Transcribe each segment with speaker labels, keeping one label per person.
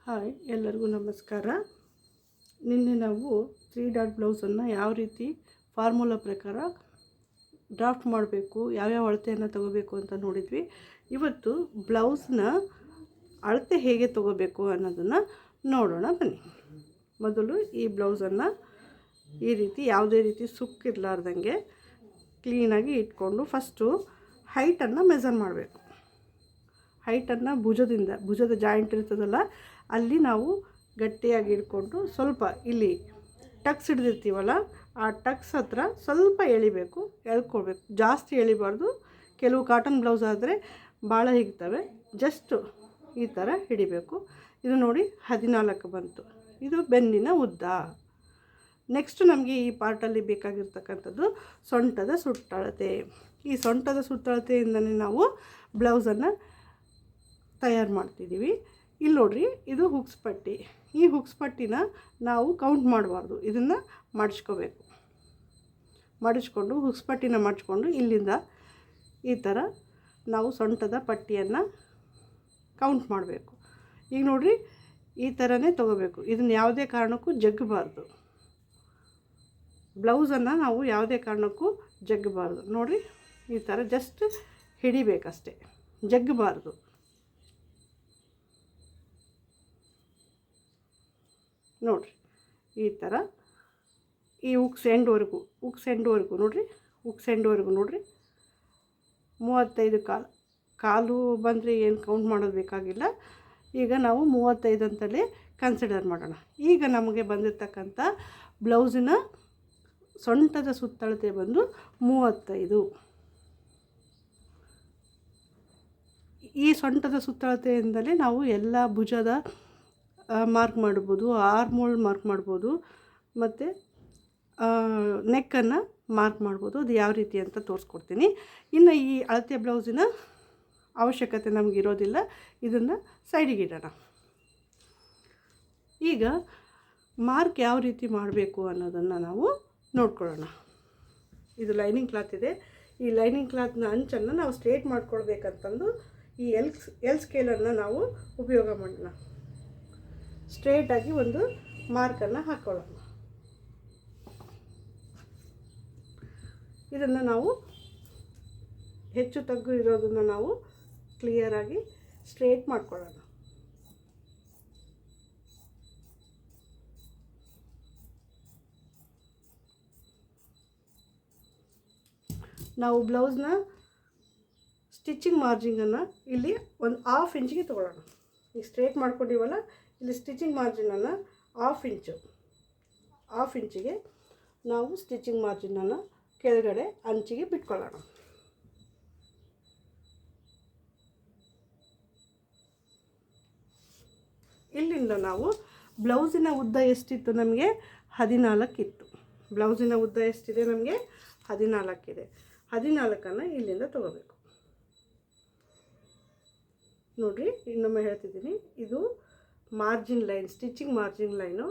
Speaker 1: Hi, ಎಲ್ಲರಿಗೂ ನಮಸ್ಕಾರ. ನಿನ್ನೆ ನಾವು 3 ಡಾಟ್ ಬ್ಲೌಸನ್ನು ಯಾವ ರೀತಿ ಫಾರ್ಮುಲಾ ಪ್ರಕಾರ ಡ್ರಾಫ್ಟ್ ಮಾಡಬೇಕು, ಯಾವ್ಯಾವ ಅಳತೆಯನ್ನು ತಗೋಬೇಕು ಅಂತ ನೋಡಿದ್ವಿ. ಇವತ್ತು ಬ್ಲೌಸ್ನ ಅಳತೆ ಹೇಗೆ ತಗೋಬೇಕು ಅನ್ನೋದನ್ನು ನೋಡೋಣ ಬನ್ನಿ. ಮೊದಲು ಈ ಬ್ಲೌಸನ್ನು ಈ ರೀತಿ ಯಾವುದೇ ರೀತಿ ಸುಕ್ಕಿರಲಾರ್ದಂಗೆ ಕ್ಲೀನಾಗಿ ಇಟ್ಕೊಂಡು ಫಸ್ಟು ಹೈಟನ್ನು ಮೆಜರ್ ಮಾಡಬೇಕು. ಹೈಟನ್ನು ಭುಜದ ಜಾಯಿಂಟ್ ಇರ್ತದಲ್ಲ, ಅಲ್ಲಿ ನಾವು ಗಟ್ಟಿಯಾಗಿ ಇಟ್ಕೊಂಡು ಸ್ವಲ್ಪ ಇಲ್ಲಿ ಟಕ್ಸ್ ಹಿಡಿದಿರ್ತೀವಲ್ಲ, ಆ ಟಕ್ಸ್ ಹತ್ರ ಸ್ವಲ್ಪ ಎಳಿಬೇಕು, ಎಳ್ಕೊಳ್ಬೇಕು. ಜಾಸ್ತಿ ಎಳಿಬಾರ್ದು. ಕೆಲವು ಕಾಟನ್ ಬ್ಲೌಸ್ ಆದರೆ ಭಾಳ ಹಿಗ್ತವೆ. ಜಸ್ಟು ಈ ಥರ ಹಿಡಿಬೇಕು. ಇದು ನೋಡಿ 14 ಬಂತು. ಇದು ಬೆನ್ನಿನ ಉದ್ದ. ನೆಕ್ಸ್ಟ್ ನಮಗೆ ಈ ಪಾರ್ಟಲ್ಲಿ ಬೇಕಾಗಿರ್ತಕ್ಕಂಥದ್ದು ಸೊಂಟದ ಸುತ್ತಳತೆ. ಈ ಸೊಂಟದ ಸುತ್ತಳತೆಯಿಂದಲೇ ನಾವು ಬ್ಲೌಸನ್ನು ತಯಾರು ಮಾಡ್ತಿದ್ದೀವಿ. ಇಲ್ಲಿ ನೋಡ್ರಿ, ಇದು ಹುಕ್ಸ್ ಪಟ್ಟಿ. ಈ ಹುಕ್ಸ್ ಪಟ್ಟಿನ ನಾವು ಕೌಂಟ್ ಮಾಡಬಾರ್ದು. ಇದನ್ನು ಮಾಡಿಸ್ಕೊಂಡು ಹುಕ್ಸ್ ಪಟ್ಟಿನ ಮಾಡಿಸ್ಕೊಂಡು ಇಲ್ಲಿಂದ ಈ ಥರ ನಾವು ಸೊಂಟದ ಪಟ್ಟಿಯನ್ನು ಕೌಂಟ್ ಮಾಡಬೇಕು. ಈಗ ನೋಡ್ರಿ, ಈ ಥರನೇ ತೊಗೋಬೇಕು. ಇದನ್ನು ಯಾವುದೇ ಕಾರಣಕ್ಕೂ ಜಗ್ಗಬಾರ್ದು. ಬ್ಲೌಸನ್ನು ನಾವು ಯಾವುದೇ ಕಾರಣಕ್ಕೂ ಜಗ್ಗಬಾರ್ದು. ನೋಡಿರಿ, ಈ ಥರ ಜಸ್ಟ್ ಹಿಡಿಬೇಕಷ್ಟೆ, ಜಗ್ಗಬಾರ್ದು. ನೋಡಿರಿ, ಈ ಥರ ಈ ಹುಕ್ಸ್ ಎಂಡ್ವರೆಗೂ ನೋಡಿರಿ, ಹುಕ್ಸ್ ಎಂಡ್ವರೆಗೂ ನೋಡಿರಿ. 35 ಕಾಲು ಬಂದರೆ ಏನು ಕೌಂಟ್ ಮಾಡೋದು ಬೇಕಾಗಿಲ್ಲ. ಈಗ ನಾವು 35 ಅಂತಲೇ ಕನ್ಸಿಡರ್ ಮಾಡೋಣ. ಈಗ ನಮಗೆ ಬಂದಿರತಕ್ಕಂಥ ಬ್ಲೌಸಿನ ಸೊಂಟದ ಸುತ್ತಳತೆ ಬಂದು 35. ಈ ಸೊಂಟದ ಸುತ್ತಳತೆಯಿಂದಲೇ ನಾವು ಎಲ್ಲ ಭುಜದ ಮಾರ್ಕ್ ಮಾಡ್ಬೋದು, ಆರ್ಮೋಲ್ ಮಾರ್ಕ್ ಮಾಡ್ಬೋದು, ಮತ್ತು ನೆಕ್ಕನ್ನು ಮಾರ್ಕ್ ಮಾಡ್ಬೋದು. ಅದು ಯಾವ ರೀತಿ ಅಂತ ತೋರಿಸ್ಕೊಡ್ತೀನಿ. ಇನ್ನು ಈ ಅಳತೆ ಬ್ಲೌಸಿನ ಅವಶ್ಯಕತೆ ನಮಗಿರೋದಿಲ್ಲ. ಇದನ್ನು ಸೈಡಿಗೆ ಇಡೋಣ. ಈಗ ಮಾರ್ಕ್ ಯಾವ ರೀತಿ ಮಾಡಬೇಕು ಅನ್ನೋದನ್ನು ನಾವು ನೋಡ್ಕೊಳ್ಳೋಣ. ಇದು ಲೈನಿಂಗ್ ಕ್ಲಾತ್ ಇದೆ. ಈ ಲೈನಿಂಗ್ ಕ್ಲಾತ್ನ ಅಂಚನ್ನು ನಾವು ಸ್ಟ್ರೇಟ್ ಮಾಡ್ಕೊಳ್ಬೇಕಂತಂದು ಈ ಎಲ್ ಸ್ಕೇಲನ್ನು ನಾವು ಉಪಯೋಗ ಮಾಡೋಣ. ಸ್ಟ್ರೇಟಾಗಿ ಒಂದು ಮಾರ್ಕನ್ನು ಹಾಕ್ಕೊಳ್ಳೋಣ. ಇದನ್ನು ನಾವು ಹೆಚ್ಚು ತಗ್ಗು ಇರೋದನ್ನು ನಾವು ಕ್ಲಿಯರಾಗಿ ಸ್ಟ್ರೇಟ್ ಮಾಡ್ಕೊಳ್ಳೋಣ. ನಾವು ಬ್ಲೌಸ್ನ ಸ್ಟಿಚಿಂಗ್ ಮಾರ್ಜಿನನ್ನು ಇಲ್ಲಿ ಒಂದು 1/2 ಇಂಚಿಗೆ ತೊಗೊಳ್ಳೋಣ. ಈಗ ಸ್ಟ್ರೇಟ್ ಮಾಡ್ಕೊಂಡಿವಲ್ಲ, ಇಲ್ಲಿ ಸ್ಟಿಚಿಂಗ್ ಮಾರ್ಜಿನನ್ನು 1/2 ಇಂಚಿಗೆ ನಾವು ಸ್ಟಿಚಿಂಗ್ ಮಾರ್ಜಿನನ್ನು ಕೆಳಗಡೆ ಅಂಚಿಗೆ ಬಿಟ್ಕೊಳ್ಳೋಣ. ಇಲ್ಲಿಂದ ನಾವು ಬ್ಲೌಸಿನ ಉದ್ದ ಎಷ್ಟಿತ್ತು ನಮಗೆ? 14 ಇತ್ತು. ಬ್ಲೌಸಿನ ಉದ್ದ ಎಷ್ಟಿದೆ ನಮಗೆ? 14 ಇದೆ. 14ಅನ್ನು ಇಲ್ಲಿಂದ ತಗೋಬೇಕು. ನೋಡಿರಿ, ಇನ್ನೊಮ್ಮೆ ಹೇಳ್ತಿದ್ದೀನಿ, ಇದು margin line, stitching margin line.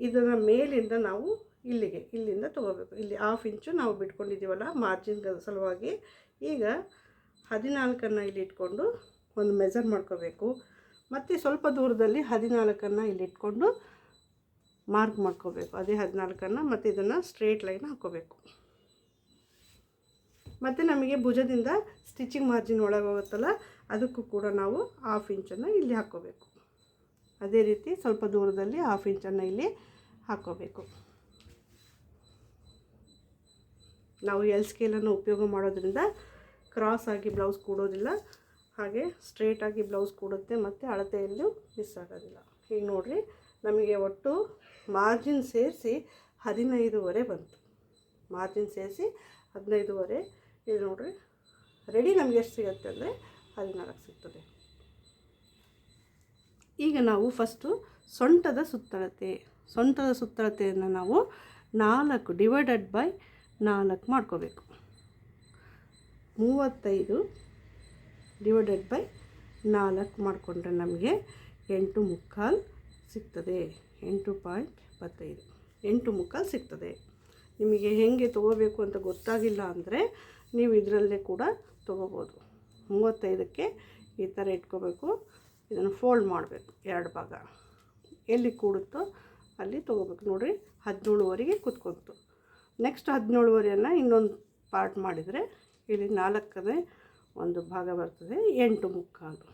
Speaker 1: ಇದನ್ನು ಮೇಲಿಂದ ನಾವು ಇಲ್ಲಿಂದ ತೊಗೋಬೇಕು. ಇಲ್ಲಿ 1/2 ಇಂಚು ನಾವು ಬಿಟ್ಕೊಂಡಿದ್ದೀವಲ್ಲ ಮಾರ್ಜಿನ್ ಸಲುವಾಗಿ. ಈಗ 14ಅನ್ನು ಇಲ್ಲಿ ಇಟ್ಕೊಂಡು ಒಂದು ಮೆಜರ್ ಮಾಡ್ಕೋಬೇಕು. ಮತ್ತು ಸ್ವಲ್ಪ ದೂರದಲ್ಲಿ 14ಅನ್ನು ಇಲ್ಲಿ ಇಟ್ಕೊಂಡು ಮಾರ್ಕ್ ಮಾಡ್ಕೋಬೇಕು. ಅದೇ 14ಅನ್ನು. ಮತ್ತು ಇದನ್ನು ಸ್ಟ್ರೇಟ್ ಲೈನ್ ಹಾಕ್ಕೋಬೇಕು. ಮತ್ತು ನಮಗೆ ಭುಜದಿಂದ ಸ್ಟಿಚಿಂಗ್ ಮಾರ್ಜಿನ್ ಒಳಗೆ ಹೋಗುತ್ತಲ್ಲ, ಅದಕ್ಕೂ ಕೂಡ ನಾವು 1/2 ಇಂಚನ್ನು ಇಲ್ಲಿ ಹಾಕ್ಕೋಬೇಕು. ಅದೇ ರೀತಿ ಸ್ವಲ್ಪ ದೂರದಲ್ಲಿ 1/2 ಇಂಚನ್ನು ಇಲ್ಲಿ ಹಾಕ್ಕೋಬೇಕು. ನಾವು ಎಲ್ ಸ್ಕೇಲನ್ನು ಉಪಯೋಗ ಮಾಡೋದ್ರಿಂದ ಕ್ರಾಸ್ ಆಗಿ ಬ್ಲೌಸ್ ಕೂಡೋದಿಲ್ಲ, ಹಾಗೆ ಸ್ಟ್ರೇಟಾಗಿ ಬ್ಲೌಸ್ ಕೂಡುತ್ತೆ, ಮತ್ತು ಅಳತೆಯಲ್ಲೂ ಮಿಸ್ ಆಗೋದಿಲ್ಲ. ಈಗ ನೋಡಿರಿ, ನಮಗೆ ಒಟ್ಟು ಮಾರ್ಜಿನ್ ಸೇರಿಸಿ 15.5 ಬಂತು. ಮಾರ್ಜಿನ್ ಸೇರಿಸಿ 15.5. ಇದು ನೋಡಿರಿ, ರೆಡಿ ನಮಗೆ ಎಷ್ಟು ಸಿಗುತ್ತೆ ಅಂದರೆ 14 ಸಿಗ್ತದೆ. ಈಗ ನಾವು ಫಸ್ಟು ಸೊಂಟದ ಸುತ್ತಳತೆಯನ್ನು ನಾವು 4 ಡಿವೈಡೆಡ್ ಬೈ 4 ಮಾಡ್ಕೋಬೇಕು. 35 ಡಿವೈಡೆಡ್ ಬೈ 4 ಮಾಡಿಕೊಂಡ್ರೆ ನಮಗೆ 8.25 ಸಿಗ್ತದೆ. 8.25 8.25 ಸಿಗ್ತದೆ. ನಿಮಗೆ ಹೇಗೆ ತೊಗೋಬೇಕು ಅಂತ ಗೊತ್ತಾಗಿಲ್ಲ ಅಂದರೆ ನೀವು ಇದರಲ್ಲೇ ಕೂಡ ತೊಗೋಬೋದು. 35ಕ್ಕೆ ಈ ಥರ ಇಟ್ಕೋಬೇಕು. ಇದನ್ನು ಫೋಲ್ಡ್ ಮಾಡಬೇಕು, 2 ಭಾಗ ಎಲ್ಲಿ ಕೂಡುತ್ತೋ ಅಲ್ಲಿ ತೊಗೋಬೇಕು. ನೋಡಿರಿ 17ವರೆಗೆ ಕೂತ್ಕೊತು. ನೆಕ್ಸ್ಟ್ 17ವರೆಯನ್ನು ಇನ್ನೊಂದು ಪಾರ್ಟ್ ಮಾಡಿದರೆ ಇಲ್ಲಿ 4ನೇ ಒಂದು ಭಾಗ ಬರ್ತದೆ, 8 ಮುಕ್ಕಾಲು.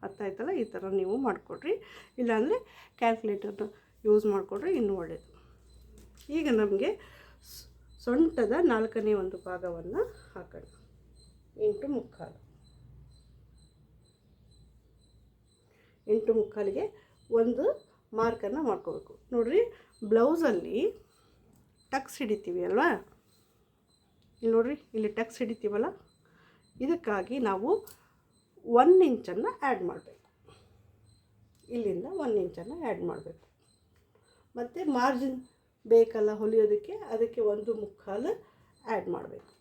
Speaker 1: ಅರ್ಥ ಆಯ್ತಲ್ಲ? ಈ ಥರ ನೀವು ಮಾಡಿಕೊಡ್ರಿ, ಇಲ್ಲಾಂದರೆ ಕ್ಯಾಲ್ಕುಲೇಟರ್ನ ಯೂಸ್ ಮಾಡಿಕೊಡ್ರಿ ಇನ್ನೂ ಒಳ್ಳೆಯದು. ಈಗ ನಮಗೆ ಸೊಂಟದ 4ನೇ ಒಂದು ಭಾಗವನ್ನು ಹಾಕೋಣ, 8 ಮುಕ್ಕಾಲು. 8 ಮುಕ್ಕಾಲಿಗೆ ಒಂದು ಮಾರ್ಕನ್ನು ಮಾಡ್ಕೋಬೇಕು. ನೋಡಿರಿ, ಬ್ಲೌಸಲ್ಲಿ ಟಕ್ಸ್ ಹಿಡಿತೀವಿ ಅಲ್ವಾ, ಇಲ್ಲಿ ನೋಡಿರಿ, ಇಲ್ಲಿ ಟಕ್ಸ್ ಹಿಡಿತೀವಲ್ಲ, ಇದಕ್ಕಾಗಿ ನಾವು 1 ಇಂಚನ್ನು ಆ್ಯಡ್ ಮಾಡಬೇಕು. ಇಲ್ಲಿಂದ 1 ಇಂಚನ್ನು ಆ್ಯಡ್ ಮಾಡಬೇಕು. ಮತ್ತು ಮಾರ್ಜಿನ್ ಬೇಕಲ್ಲ ಹೊಲಿಯೋದಕ್ಕೆ, ಅದಕ್ಕೆ 1 ಮುಕ್ಕಾಲು ಆ್ಯಡ್ ಮಾಡಬೇಕು.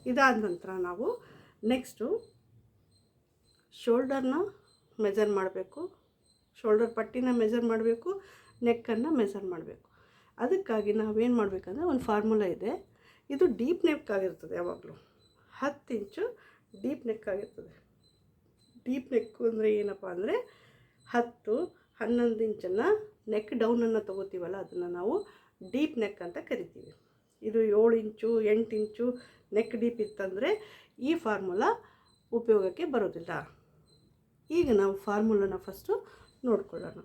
Speaker 1: ಇದಾದ ನಂತರ ನಾವು ನೆಕ್ಸ್ಟು ಶೋಲ್ಡರ್ನ ಮೆಜರ್ ಮಾಡಬೇಕು, ಶೋಲ್ಡರ್ ಪಟ್ಟಿನ ಮೆಜರ್ ಮಾಡಬೇಕು, ನೆಕ್ಕನ್ನು ಮೆಜರ್ ಮಾಡಬೇಕು. ಅದಕ್ಕಾಗಿ ನಾವೇನು ಮಾಡಬೇಕಂದ್ರೆ ಒಂದು ಫಾರ್ಮುಲಾ ಇದೆ. ಇದು ಡೀಪ್ ನೆಕ್ ಆಗಿರ್ತದೆ, ಯಾವಾಗಲೂ 10 ಇಂಚು ಡೀಪ್ ನೆಕ್ ಆಗಿರ್ತದೆ. ಡೀಪ್ ನೆಕ್ಕು ಅಂದರೆ ಏನಪ್ಪ ಅಂದರೆ 10-11 ಇಂಚನ್ನು ನೆಕ್ ಡೌನನ್ನು ತೊಗೋತೀವಲ್ಲ, ಅದನ್ನು ನಾವು ಡೀಪ್ ನೆಕ್ ಅಂತ ಕರಿತೀವಿ. ಇದು 7 ಇಂಚು 8 ಇಂಚು ನೆಕ್ ಡೀಪ್ ಇತ್ತಂದರೆ ಈ ಫಾರ್ಮುಲಾ ಉಪಯೋಗಕ್ಕೆ ಬರೋದಿಲ್ಲ. ಈಗ ನಾವು ಫಾರ್ಮುಲಾನ ಫಸ್ಟು ನೋಡ್ಕೊಳ್ಳೋಣ.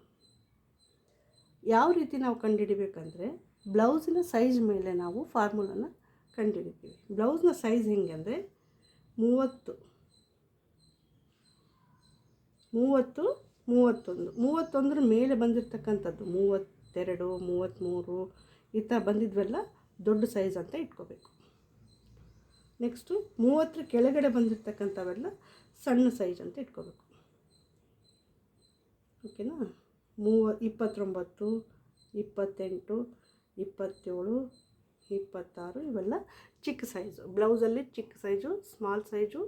Speaker 1: ಯಾವ ರೀತಿ ನಾವು ಕಂಡುಹಿಡಿಬೇಕಂದ್ರೆ ಬ್ಲೌಸಿನ ಸೈಜ್ ಮೇಲೆ ನಾವು ಫಾರ್ಮುಲಾನ ಕಂಡುಹಿಡಿತೀವಿ. ಬ್ಲೌಸ್ನ ಸೈಜ್ ಹೆಂಗೆ ಅಂದರೆ 30, 30, 31. 31 ಮೇಲೆ ಬಂದಿರತಕ್ಕಂಥದ್ದು 32, 33 ಈ ಥರ ಬಂದಿದ್ವೆಲ್ಲ ದೊಡ್ಡ ಸೈಜ್ ಅಂತ ಇಟ್ಕೋಬೇಕು. ನೆಕ್ಸ್ಟು 30 ಕೆಳಗಡೆ ಬಂದಿರತಕ್ಕಂಥವೆಲ್ಲ ಸಣ್ಣ ಸೈಜ್ ಅಂತ ಇಟ್ಕೋಬೇಕು. ಓಕೆನಾ? 29, 28, 27, 26 ಇವೆಲ್ಲ ಚಿಕ್ಕ ಸೈಜು. ಬ್ಲೌಸಲ್ಲಿ ಚಿಕ್ಕ size, small size,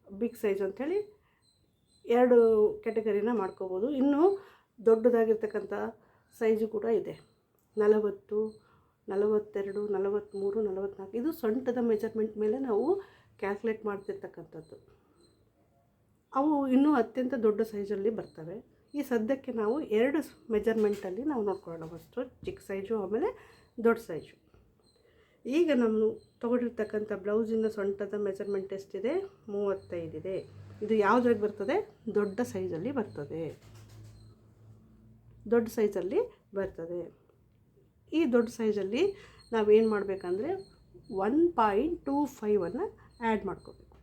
Speaker 1: big size ಅಂಥೇಳಿ 2 ಕ್ಯಾಟಗರಿನ ಮಾಡ್ಕೋಬೋದು. ಇನ್ನೂ ದೊಡ್ಡದಾಗಿರ್ತಕ್ಕಂಥ ಸೈಜು ಕೂಡ ಇದೆ, 40, 42, 43, 44. ಇದು ಸೊಂಟದ ಮೆಜರ್ಮೆಂಟ್ ಮೇಲೆ ನಾವು ಕ್ಯಾಲ್ಕುಲೇಟ್ ಮಾಡ್ತಿರ್ತಕ್ಕಂಥದ್ದು. ಅವು ಇನ್ನೂ ಅತ್ಯಂತ ದೊಡ್ಡ ಸೈಜಲ್ಲಿ ಬರ್ತವೆ. ಈ ಸದ್ಯಕ್ಕೆ ನಾವು 2 ಮೆಜರ್ಮೆಂಟಲ್ಲಿ ನಾವು ನೋಡ್ಕೊಳ್ಳೋಣ. ಫಸ್ಟು ಚಿಕ್ಕ ಸೈಜು, ಆಮೇಲೆ ದೊಡ್ಡ ಸೈಜು. ಈಗ ನಮ್ಮ ತೊಗೊಂಡಿರ್ತಕ್ಕಂಥ ಬ್ಲೌಸಿನ ಸೊಂಟದ ಮೆಜರ್ಮೆಂಟ್ ಎಷ್ಟಿದೆ? 35 ಇದೆ. ಇದು ಯಾವುದ್ರಾಗ ಬರ್ತದೆ? ದೊಡ್ಡ ಸೈಜಲ್ಲಿ ಬರ್ತದೆ, ದೊಡ್ಡ ಸೈಜಲ್ಲಿ ಬರ್ತದೆ. ಈ ದೊಡ್ಡ ಸೈಜಲ್ಲಿ ನಾವೇನು ಮಾಡಬೇಕಂದ್ರೆ 1.25 ಆ್ಯಡ್ ಮಾಡ್ಕೋಬೇಕು.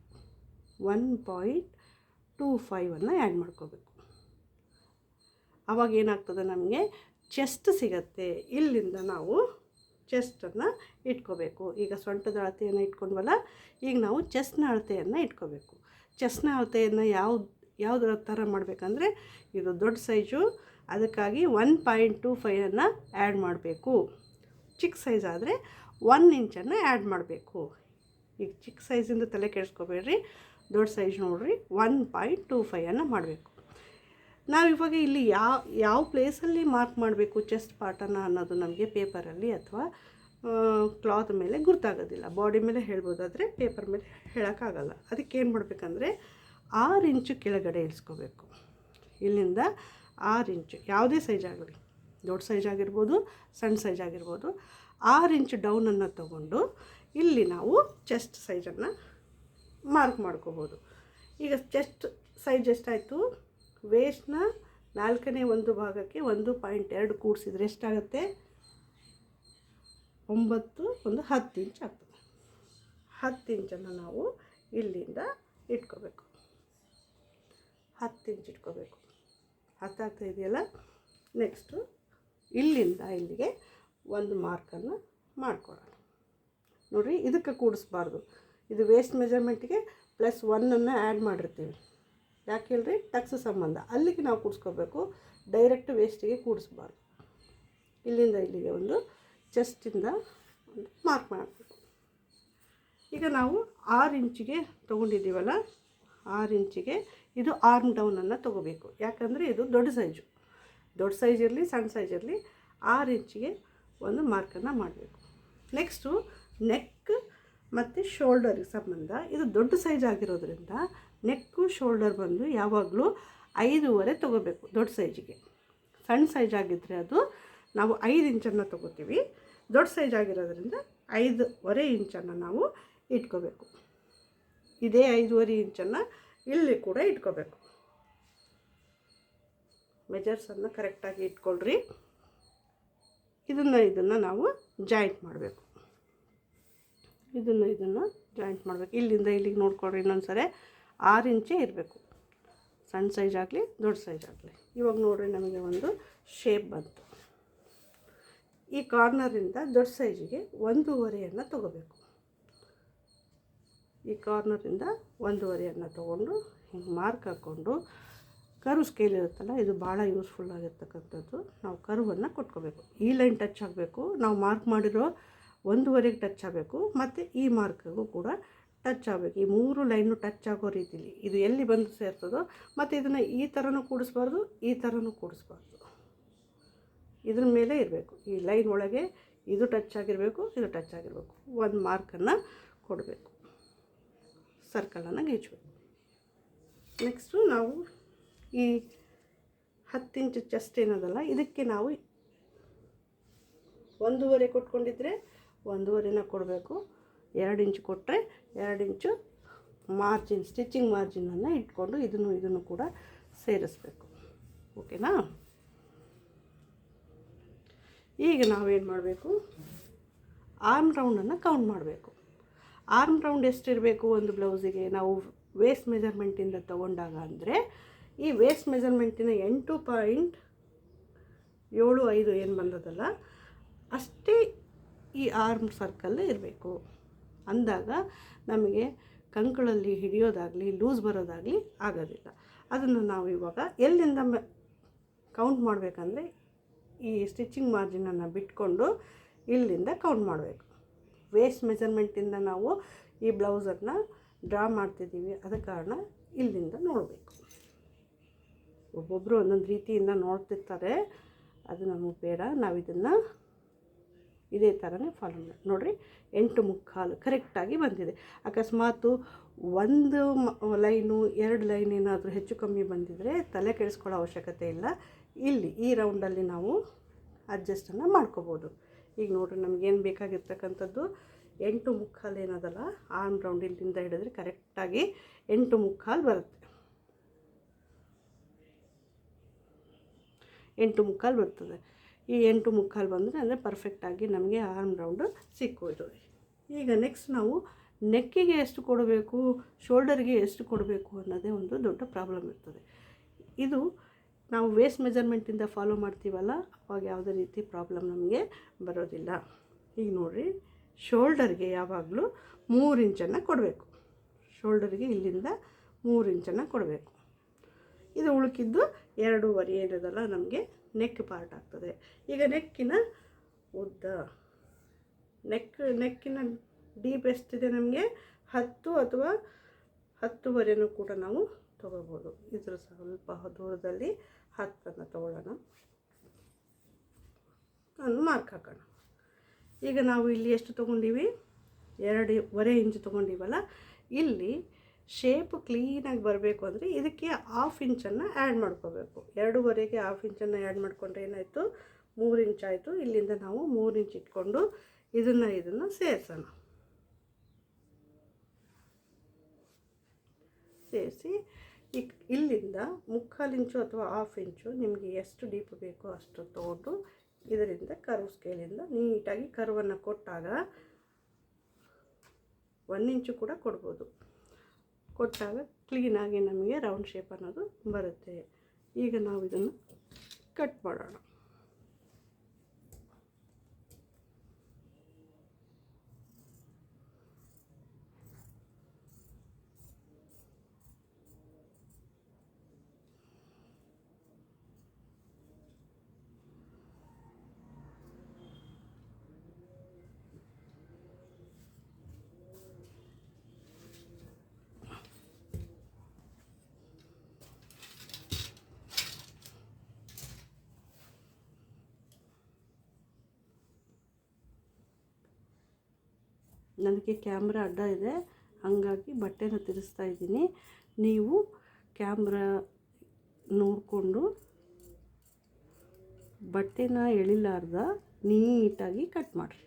Speaker 1: 1.25 ಆ್ಯಡ್ ಮಾಡ್ಕೋಬೇಕು. ಆವಾಗ ಏನಾಗ್ತದೆ, ನಮಗೆ ಚೆಸ್ಟ್ ಸಿಗತ್ತೆ. ಇಲ್ಲಿಂದ ನಾವು ಚೆಸ್ಟನ್ನು ಇಟ್ಕೋಬೇಕು. ಈಗ ಸೊಂಟದ ಅಳತೆಯನ್ನು ಇಟ್ಕೊಂಡ್ವಲ್ಲ, ಈಗ ನಾವು ಚೆಸ್ಟ್ನ ಅಳತೆಯನ್ನು ಇಟ್ಕೋಬೇಕು. ಚೆಸ್ಟ್ನ ಅಳತೆಯನ್ನು ಯಾವುದರ ಥರ ಮಾಡಬೇಕಂದ್ರೆ, ಇದು ದೊಡ್ಡ ಸೈಜು, ಅದಕ್ಕಾಗಿ 1.25 ಆ್ಯಡ್ ಮಾಡಬೇಕು. ಚಿಕ್ಕ ಸೈಜ್ ಆದರೆ 1 ಇಂಚನ್ನು ಆ್ಯಡ್ ಮಾಡಬೇಕು. ಈಗ ಚಿಕ್ಕ ಸೈಜಿಂದ ತಲೆ ಕೆಡಿಸ್ಕೋಬೇಡ್ರಿ, ದೊಡ್ಡ ಸೈಜ್ ನೋಡಿರಿ, 1.25 ಮಾಡಬೇಕು. ನಾವಿವಾಗ ಇಲ್ಲಿ ಯಾವ ಪ್ಲೇಸಲ್ಲಿ ಮಾರ್ಕ್ ಮಾಡಬೇಕು ಚೆಸ್ಟ್ ಪಾರ್ಟನ್ನು ಅನ್ನೋದು ನಮಗೆ ಪೇಪರಲ್ಲಿ ಅಥವಾ ಕ್ಲಾತ್ ಮೇಲೆ ಗುರ್ತಾಗೋದಿಲ್ಲ. ಬಾಡಿ ಮೇಲೆ ಹೇಳ್ಬೋದಾದರೆ ಪೇಪರ್ ಮೇಲೆ ಹೇಳೋಕ್ಕಾಗಲ್ಲ. ಅದಕ್ಕೆ ಏನು ಮಾಡಬೇಕಂದ್ರೆ 6 ಇಂಚು ಕೆಳಗಡೆ ಇಳಿಸ್ಕೋಬೇಕು. ಇಲ್ಲಿಂದ 6 ಇಂಚು, ಯಾವುದೇ ಸೈಜ್ ಆಗಲಿ, ದೊಡ್ಡ ಸೈಜ್ ಆಗಿರ್ಬೋದು, ಸಣ್ಣ ಸೈಜ್ ಆಗಿರ್ಬೋದು, 6 ಇಂಚು ಡೌನನ್ನು ತಗೊಂಡು ಇಲ್ಲಿ ನಾವು ಚೆಸ್ಟ್ ಸೈಜನ್ನು ಮಾರ್ಕ್ ಮಾಡ್ಕೋಬೋದು. ಈಗ ಚೆಸ್ಟ್ ಸೈಜ್ ಎಷ್ಟಾಯಿತು? ವೇಸ್ಟ್ನ 4ನೇ ಒಂದು ಭಾಗಕ್ಕೆ 1.2 ಕೂಡಿಸಿದ್ರೆ ಎಷ್ಟಾಗುತ್ತೆ? 9, 10 ಇಂಚ್ ಆಗ್ತದೆ. 10 ಇಂಚನ್ನು ನಾವು ಇಲ್ಲಿಂದ ಇಟ್ಕೋಬೇಕು. 10 ಇಂಚ್ ಇಟ್ಕೋಬೇಕು. ಅರ್ಥ ಆಗ್ತಾ ಇದೆಯಲ್ಲ? ನೆಕ್ಸ್ಟು ಇಲ್ಲಿಂದ ಇಲ್ಲಿಗೆ ಒಂದು ಮಾರ್ಕನ್ನು ಮಾಡ್ಕೊಳ್ಳೋಣ. ನೋಡಿರಿ, ಇದಕ್ಕೆ ಕೂಡಿಸ್ಬಾರ್ದು. ಇದು ವೇಸ್ಟ್ ಮೆಜರ್ಮೆಂಟಿಗೆ +1 ಆ್ಯಡ್ ಮಾಡಿರ್ತೀವಿ. ಯಾಕೆ ಹೇಳ್ರಿ? ಟಕ್ಸ್ ಸಂಬಂಧ. ಅಲ್ಲಿಗೆ ನಾವು ಕೂಡಿಸ್ಕೋಬೇಕು, ಡೈರೆಕ್ಟ್ ವೇಸ್ಟಿಗೆ ಕೂಡಿಸ್ಬಾರ್ದು. ಇಲ್ಲಿಂದ ಇಲ್ಲಿಗೆ ಒಂದು ಚೆಸ್ಟಿಂದ ಒಂದು ಮಾರ್ಕ್ ಮಾಡಬೇಕು. ಈಗ ನಾವು 6 ಇಂಚಿಗೆ ತೊಗೊಂಡಿದ್ದೀವಲ್ಲ, 6 ಇಂಚಿಗೆ ಇದು ಆರ್ಮ್ ಡೌನನ್ನು ತೊಗೋಬೇಕು. ಯಾಕಂದರೆ ಇದು ದೊಡ್ಡ ಸೈಜು. ದೊಡ್ಡ ಸೈಜ್ ಇರಲಿ, ಸಣ್ಣ ಸೈಜ್ ಇರಲಿ, 6 ಇಂಚಿಗೆ ಒಂದು ಮಾರ್ಕನ್ನು ಮಾಡಬೇಕು. ನೆಕ್ಸ್ಟು ನೆಕ್ ಮತ್ತು ಶೋಲ್ಡರಿಗೆ ಸಂಬಂಧ ಇದು ದೊಡ್ಡ ಸೈಜ್ ಆಗಿರೋದ್ರಿಂದ ನೆಕ್ಕು ಶೋಲ್ಡರ್ ಬಂದು ಯಾವಾಗಲೂ 5.5 ತೊಗೋಬೇಕು ದೊಡ್ಡ ಸೈಜಿಗೆ. ಸಣ್ಣ ಸೈಜ್ ಆಗಿದ್ದರೆ ಅದು ನಾವು 5 ಇಂಚನ್ನು ತೊಗೋತೀವಿ. ದೊಡ್ಡ ಸೈಜ್ ಆಗಿರೋದ್ರಿಂದ 5.5 ಇಂಚನ್ನು ನಾವು ಇಟ್ಕೋಬೇಕು. ಇದೇ 5.5 ಇಂಚನ್ನು ಇಲ್ಲಿ ಕೂಡ ಇಟ್ಕೋಬೇಕು. ಮೆಜರ್ಸನ್ನು ಕರೆಕ್ಟಾಗಿ ಇಟ್ಕೊಳ್ರಿ. ಇದನ್ನು ನಾವು ಜಾಯಿಂಟ್ ಮಾಡಬೇಕು. ಇದನ್ನು ಜಾಯಿಂಟ್ ಮಾಡಬೇಕು. ಇಲ್ಲಿಂದ ಇಲ್ಲಿಗೆ ನೋಡ್ಕೊಳ್ರಿ. ಇನ್ನೊಂದು ಸರಿ 6 ಇಂಚೇ ಇರಬೇಕು, ಸಣ್ಣ ಸೈಜ್ ಆಗಲಿ ದೊಡ್ಡ ಸೈಜ್ ಆಗಲಿ. ಇವಾಗ ನೋಡಿರಿ, ನಮಗೆ ಒಂದು ಶೇಪ್ ಬಂತು. ಈ ಕಾರ್ನರಿಂದ ದೊಡ್ಡ ಸೈಜಿಗೆ 1.5 ತೊಗೋಬೇಕು. ಈ ಕಾರ್ನರಿಂದ 1.5 ತೊಗೊಂಡು ಹಿಂಗೆ ಮಾರ್ಕ್ ಹಾಕ್ಕೊಂಡು ಕರ್ವ್ ಸ್ಕೇಲ್ ಇರುತ್ತಲ್ಲ, ಇದು ಭಾಳ ಯೂಸ್ಫುಲ್ ಆಗಿರ್ತಕ್ಕಂಥದ್ದು. ನಾವು ಕರ್ವನ್ನು ಕೊಟ್ಕೋಬೇಕು. ಈ ಲೈನ್ ಟಚ್ ಆಗಬೇಕು, ನಾವು ಮಾರ್ಕ್ ಮಾಡಿರೋ 1.5ಗೆ ಟಚ್ ಆಗಬೇಕು, ಮತ್ತು ಈ ಮಾರ್ಕಿಗೂ ಕೂಡ ಟಚ್ ಆಗಬೇಕು. ಈ 3 ಲೈನು ಟಚ್ ಆಗೋ ರೀತಿಲಿ ಇದು ಎಲ್ಲಿ ಬಂದು ಸೇರ್ತದೋ. ಮತ್ತು ಇದನ್ನು ಈ ಥರನೂ ಕೂಡಿಸ್ಬಾರ್ದು, ಈ ಥರನೂ ಕೂಡಿಸ್ಬಾರ್ದು. ಇದ್ರ ಮೇಲೆ ಇರಬೇಕು. ಈ ಲೈನ್ ಒಳಗೆ ಇದು ಟಚ್ ಆಗಿರಬೇಕು, ಇದು ಟಚ್ ಆಗಿರಬೇಕು. ಒಂದು ಮಾರ್ಕನ್ನು ಕೊಡಬೇಕು, ಸರ್ಕಲನ್ನು ಗೀಚಬೇಕು. ನೆಕ್ಸ್ಟು ನಾವು ಈ 10 ಇಂಚ್ ಚೆಸ್ಟ್ ಏನದಲ್ಲ, ಇದಕ್ಕೆ ನಾವು 1.5 ಕೊಟ್ಕೊಂಡಿದ್ರೆ 1.5 ಕೊಡಬೇಕು. 2 ಇಂಚ್ ಕೊಟ್ಟರೆ 2 ಇಂಚು ಮಾರ್ಜಿನ್, ಸ್ಟಿಚಿಂಗ್ ಮಾರ್ಜಿನನ್ನು ಇಟ್ಕೊಂಡು ಇದನ್ನು ಕೂಡ ಸೇರಿಸ್ಬೇಕು. ಓಕೆನಾ? ಈಗ ನಾವೇನು ಮಾಡಬೇಕು, ಆರ್ಮ್ ರೌಂಡನ್ನು ಕೌಂಟ್ ಮಾಡಬೇಕು. ಆರ್ಮ್ ರೌಂಡ್ ಎಷ್ಟಿರಬೇಕು ಒಂದು ಬ್ಲೌಸಿಗೆ? ನಾವು ವೇಸ್ಟ್ ಮೆಜರ್ಮೆಂಟಿಂದ ತೊಗೊಂಡಾಗ ಅಂದರೆ ಈ ವೇಸ್ಟ್ ಮೆಜರ್ಮೆಂಟಿನ 8.75 ಏನು ಬಂದದಲ್ಲ ಅಷ್ಟೇ ಈ ಆರ್ಮ್ ಸರ್ಕಲ್ ಇರಬೇಕು. ಅಂದಾಗ ನಮಗೆ ಕಂಕಳಲ್ಲಿ ಹಿಡಿಯೋದಾಗಲಿ ಲೂಸ್ ಬರೋದಾಗಲಿ ಆಗೋದಿಲ್ಲ. ಅದನ್ನು ನಾವು ಇವಾಗ ಎಲ್ಲಿಂದ ಕೌಂಟ್ ಮಾಡಬೇಕಂದ್ರೆ ಈ ಸ್ಟಿಚಿಂಗ್ ಮಾರ್ಜಿನನ್ನು ಬಿಟ್ಕೊಂಡು ಇಲ್ಲಿಂದ ಕೌಂಟ್ ಮಾಡಬೇಕು. ವೇಸ್ಟ್ ಮೆಜರ್ಮೆಂಟಿಂದ ನಾವು ಈ ಬ್ಲೌಸನ್ನು ಡ್ರಾ ಮಾಡ್ತಿದ್ದೀವಿ, ಅದ ಕಾರಣ ಇಲ್ಲಿಂದ ನೋಡಬೇಕು. ಒಬ್ಬೊಬ್ಬರು ಒಂದೊಂದು ರೀತಿಯಿಂದ ನೋಡ್ತಿರ್ತಾರೆ, ಅದು ನಮಗೆ ಬೇಡ. ನಾವು ಇದನ್ನು ಇದೇ ಥರನೇ ಫಾಲೋ ಮಾಡಿ. ನೋಡಿರಿ, 8.75 ಕರೆಕ್ಟಾಗಿ ಬಂದಿದೆ. ಅಕಸ್ಮಾತು 1 ಲೈನು 2 ಲೈನ್ ಏನಾದರೂ ಹೆಚ್ಚು ಕಮ್ಮಿ ಬಂದಿದ್ದರೆ ತಲೆ ಕೆಡಿಸ್ಕೊಳ್ಳೋ ಅವಶ್ಯಕತೆ ಇಲ್ಲ. ಇಲ್ಲಿ ಈ ರೌಂಡಲ್ಲಿ ನಾವು ಅಡ್ಜಸ್ಟನ್ನು ಮಾಡ್ಕೋಬೋದು. ಈಗ ನೋಡಿರಿ, ನಮಗೇನು ಬೇಕಾಗಿರ್ತಕ್ಕಂಥದ್ದು 8.75 ಏನದಲ್ಲ, ಆರ್ಮ್ ರೌಂಡ್ ಇಲ್ಲಿಂದ ಹಿಡಿದ್ರೆ ಕರೆಕ್ಟಾಗಿ 8.75 ಬರುತ್ತೆ. 8.75 ಬರ್ತದೆ. ಈ 8.75 ಬಂದರೆ ಅಂದರೆ ಪರ್ಫೆಕ್ಟಾಗಿ ನಮಗೆ ಆರ್ಮ್ ರೌಂಡು ಸಿಕ್ಕೋಯ್ತು. ಈಗ ನೆಕ್ಸ್ಟ್ ನಾವು ನೆಕ್ಕಿಗೆ ಎಷ್ಟು ಕೊಡಬೇಕು, ಶೋಲ್ಡರ್ಗೆ ಎಷ್ಟು ಕೊಡಬೇಕು ಅನ್ನೋದೇ ಒಂದು ದೊಡ್ಡ ಪ್ರಾಬ್ಲಮ್ ಇರ್ತದೆ. ಇದು ನಾವು ವೇಸ್ಟ್ ಮೆಜರ್ಮೆಂಟಿಂದ ಫಾಲೋ ಮಾಡ್ತೀವಲ್ಲ, ಅವಾಗ ಯಾವುದೇ ರೀತಿ ಪ್ರಾಬ್ಲಮ್ ನಮಗೆ ಬರೋದಿಲ್ಲ. ಈಗ ನೋಡಿರಿ, ಶೋಲ್ಡರ್ಗೆ ಯಾವಾಗಲೂ 3 ಇಂಚನ್ನು ಕೊಡಬೇಕು. ಶೋಲ್ಡರ್ಗೆ ಇಲ್ಲಿಂದ 3 ಇಂಚನ್ನು ಕೊಡಬೇಕು. ಇದು ಉಳುಕಿದ್ದು 2.5 ಏನಿದಲ್ಲ ನಮಗೆ ನೆಕ್ ಪಾರ್ಟ್ ಆಗ್ತದೆ. ಈಗ ನೆಕ್ಕಿನ ಉದ್ದ, ನೆಕ್ಕಿನ ಡೀಪ್ ಎಷ್ಟಿದೆ ನಮಗೆ 10 ಅಥವಾ 10.5 ಕೂಡ ನಾವು ತೊಗೋಬೋದು. ಇದ್ರ ಸ್ವಲ್ಪ ದೂರದಲ್ಲಿ 10 ತೊಗೊಳ್ಳೋಣ, ಒಂದು ಮಾರ್ಕ್ ಹಾಕೋಣ. ಈಗ ನಾವು ಇಲ್ಲಿ ಎಷ್ಟು ತೊಗೊಂಡೀವಿ? 2.5 ಇಂಚ್ ತೊಗೊಂಡಿವಲ್ಲ. ಇಲ್ಲಿ ಶೇಪ್ ಕ್ಲೀನಾಗಿ ಬರಬೇಕು ಅಂದರೆ ಇದಕ್ಕೆ 1/2 ಇಂಚನ್ನು ಆ್ಯಡ್ ಮಾಡ್ಕೋಬೇಕು. 2.5ಗೆ 1/2 ಇಂಚನ್ನು ಆ್ಯಡ್ ಮಾಡಿಕೊಂಡ್ರೆ ಏನಾಯಿತು? 3 ಇಂಚ್ ಆಯಿತು. ಇಲ್ಲಿಂದ ನಾವು 3 ಇಂಚ್ ಇಟ್ಕೊಂಡು ಇದನ್ನು ಸೇರಿಸೋಣ. ಸೇರಿಸಿ ಇಲ್ಲಿಂದ 3/4 ಇಂಚು ಅಥವಾ 1/2 ಇಂಚು ನಿಮಗೆ ಎಷ್ಟು ಡೀಪ್ ಬೇಕೋ ಅಷ್ಟು ತೊಗೊಂಡು ಇದರಿಂದ ಕರ್ವ್ ಸ್ಕೇಲಿಂದ ನೀಟಾಗಿ ಕರ್ವನ್ನು ಕೊಟ್ಟಾಗ 1 ಇಂಚು ಕೂಡ ಕೊಡ್ಬೋದು. ಕೊಟ್ಟಾಗ ಕ್ಲೀನಾಗಿ ನಮಗೆ ರೌಂಡ್ ಶೇಪ್ ಅನ್ನೋದು ಬರುತ್ತೆ. ಈಗ ನಾವು ಇದನ್ನು ಕಟ್ ಮಾಡೋಣ. ನನಗೆ ಕ್ಯಾಮ್ರಾ ಅಡ್ಡ ಇದೆ, ಹಾಗಾಗಿ ಬಟ್ಟೆನ ತಿರ್ಸ್ತಾ ಇದ್ದೀನಿ. ನೀವು ಕ್ಯಾಮ್ರಾ ನೋಡಿಕೊಂಡು ಬಟ್ಟೆನ ಎಳಿಲಾರ್ದ ನೀಟಾಗಿ ಕಟ್ ಮಾಡಿರಿ.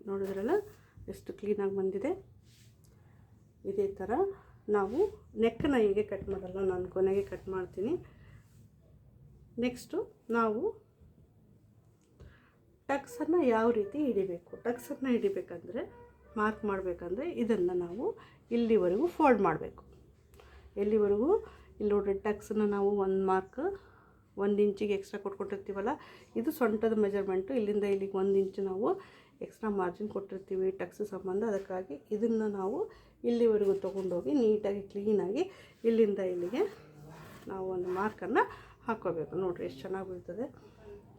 Speaker 1: ನೋಡಿದ್ರಲ್ಲ ಎಷ್ಟು ಕ್ಲೀನಾಗಿ ಬಂದಿದೆ. ಇದೇ ಥರ ನಾವು ನೆಕ್ಕನ್ನ ಹೇಗೆ ಕಟ್ ಮಾಡಲ್ಲ, ನಾನು ಕೊನೆಗೆ ಕಟ್ ಮಾಡ್ತೀನಿ. ನೆಕ್ಸ್ಟು ನಾವು ಟಕ್ಸನ್ನು ಯಾವ ರೀತಿ ಹಿಡಿಬೇಕು, ಟಕ್ಸನ್ನು ಹಿಡಿಬೇಕಂದ್ರೆ ಮಾರ್ಕ್ ಮಾಡಬೇಕಂದ್ರೆ ಇದನ್ನು ನಾವು ಇಲ್ಲಿವರೆಗೂ ಫೋಲ್ಡ್ ಮಾಡಬೇಕು. ಎಲ್ಲಿವರೆಗೂ? ಇಲ್ಲಿ ನೋಡ್ರಿ, ಟಕ್ಸನ್ನು ನಾವು 1 ಇಂಚಿಗೆ ಎಕ್ಸ್ಟ್ರಾ ಕೊಟ್ಕೊಟ್ಟಿರ್ತೀವಲ್ಲ, ಇದು ಸೊಂಟದ ಮೆಜರ್ಮೆಂಟು. ಇಲ್ಲಿಂದ ಇಲ್ಲಿಗೆ 1 ಇಂಚು ನಾವು ಎಕ್ಸ್ಟ್ರಾ ಮಾರ್ಜಿನ್ ಕೊಟ್ಟಿರ್ತೀವಿ ಟಕ್ಸ್ ಸಂಬಂಧ. ಅದಕ್ಕಾಗಿ ಇದನ್ನು ನಾವು ಇಲ್ಲಿವರೆಗೂ ತೊಗೊಂಡೋಗಿ ನೀಟಾಗಿ ಕ್ಲೀನಾಗಿ ಇಲ್ಲಿಂದ ಇಲ್ಲಿಗೆ ನಾವು ಒಂದು ಮಾರ್ಕನ್ನು ಹಾಕ್ಕೋಬೇಕು. ನೋಡಿರಿ ಎಷ್ಟು ಚೆನ್ನಾಗಿ ಬೀಳ್ತದೆ.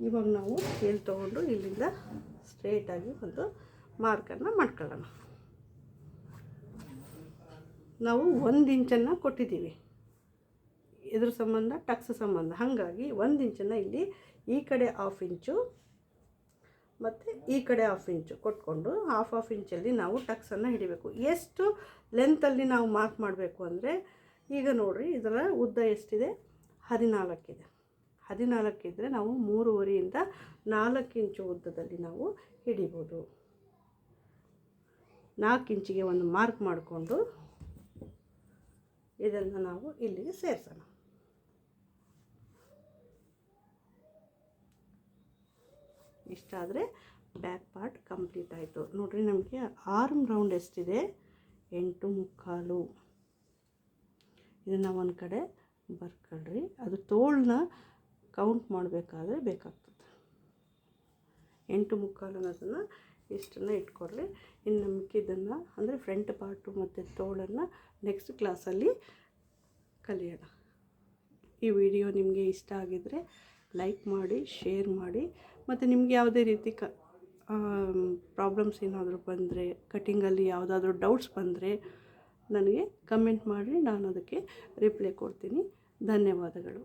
Speaker 1: ಇವಾಗ ನಾವು ಎಲ್ಲಿ ತೊಗೊಂಡು ಇಲ್ಲಿಂದ ಸ್ಟ್ರೇಟಾಗಿ ಒಂದು ಮಾರ್ಕನ್ನು ಮಾಡ್ಕೊಳ್ಳೋಣ. ನಾವು 1 ಇಂಚನ್ನು ಕೊಟ್ಟಿದ್ದೀವಿ ಇದ್ರ ಸಂಬಂಧ, ಟಕ್ಸ್ ಸಂಬಂಧ. ಹಾಗಾಗಿ 1 ಇಂಚನ್ನು ಇಲ್ಲಿ ಈ ಕಡೆ 1/2 ಇಂಚು ಮತ್ತು ಈ ಕಡೆ 1/2 ಇಂಚು ಕೊಟ್ಕೊಂಡು 1/2 ಇಂಚಲ್ಲಿ ನಾವು ಟಕ್ಸನ್ನು ಹಿಡಿಬೇಕು. ಎಷ್ಟು ಲೆಂತಲ್ಲಿ ನಾವು ಮಾರ್ಕ್ ಮಾಡಬೇಕು ಅಂದರೆ, ಈಗ ನೋಡಿರಿ ಇದರ ಉದ್ದ ಎಷ್ಟಿದೆ? 14 ಇದೆ. 14 ಇದ್ದರೆ ನಾವು 3.5 ಇಂದ 4 ಇಂಚು ಉದ್ದದಲ್ಲಿ ನಾವು ಹಿಡಿಬೋದು. 4 ಇಂಚಿಗೆ ಒಂದು ಮಾರ್ಕ್ ಮಾಡಿಕೊಂಡು ಇದನ್ನು ನಾವು ಇಲ್ಲಿಗೆ ಸೇರಿಸೋಣ. ಇಷ್ಟಾದರೆ ಬ್ಯಾಕ್ ಪಾರ್ಟ್ ಕಂಪ್ಲೀಟ್ ಆಯಿತು. ನೋಡಿರಿ, ನಮಗೆ ಆರ್ಮ್ ರೌಂಡ್ ಎಷ್ಟಿದೆ? 8.75. ಇದನ್ನು ಒಂದು ಕಡೆ ಬರ್ಕೊಳ್ರಿ. ಅದು ತೋಳನ್ನ ಕೌಂಟ್ ಮಾಡಬೇಕಾದ್ರೆ ಬೇಕಾಗ್ತದೆ. 8.75 ಅನ್ನೋದನ್ನು ಇಷ್ಟನ್ನು ಇಟ್ಕೊಳ್ರಿ. ಇನ್ನು ಮಿಕ್ಕಿದ್ದನ್ನು ಅಂದರೆ ಫ್ರಂಟ್ ಪಾರ್ಟು ಮತ್ತು ತೋಳನ್ನು ನೆಕ್ಸ್ಟ್ ಕ್ಲಾಸಲ್ಲಿ ಕಲಿಯೋಣ. ಈ ವಿಡಿಯೋ ನಿಮಗೆ ಇಷ್ಟ ಆಗಿದರೆ ಲೈಕ್ ಮಾಡಿ, ಶೇರ್ ಮಾಡಿ. ಮತ್ತು ನಿಮ್ಗೆ ಯಾವುದೇ ರೀತಿ ಪ್ರಾಬ್ಲಮ್ಸ್ ಏನಾದರೂ ಬಂದರೆ, ಕಟ್ಟಿಂಗಲ್ಲಿ ಯಾವುದಾದ್ರೂ ಡೌಟ್ಸ್ ಬಂದರೆ ನನಗೆ ಕಮೆಂಟ್ ಮಾಡಿ, ನಾನು ಅದಕ್ಕೆ ರಿಪ್ಲೈ ಕೊಡ್ತೀನಿ. ಧನ್ಯವಾದಗಳು.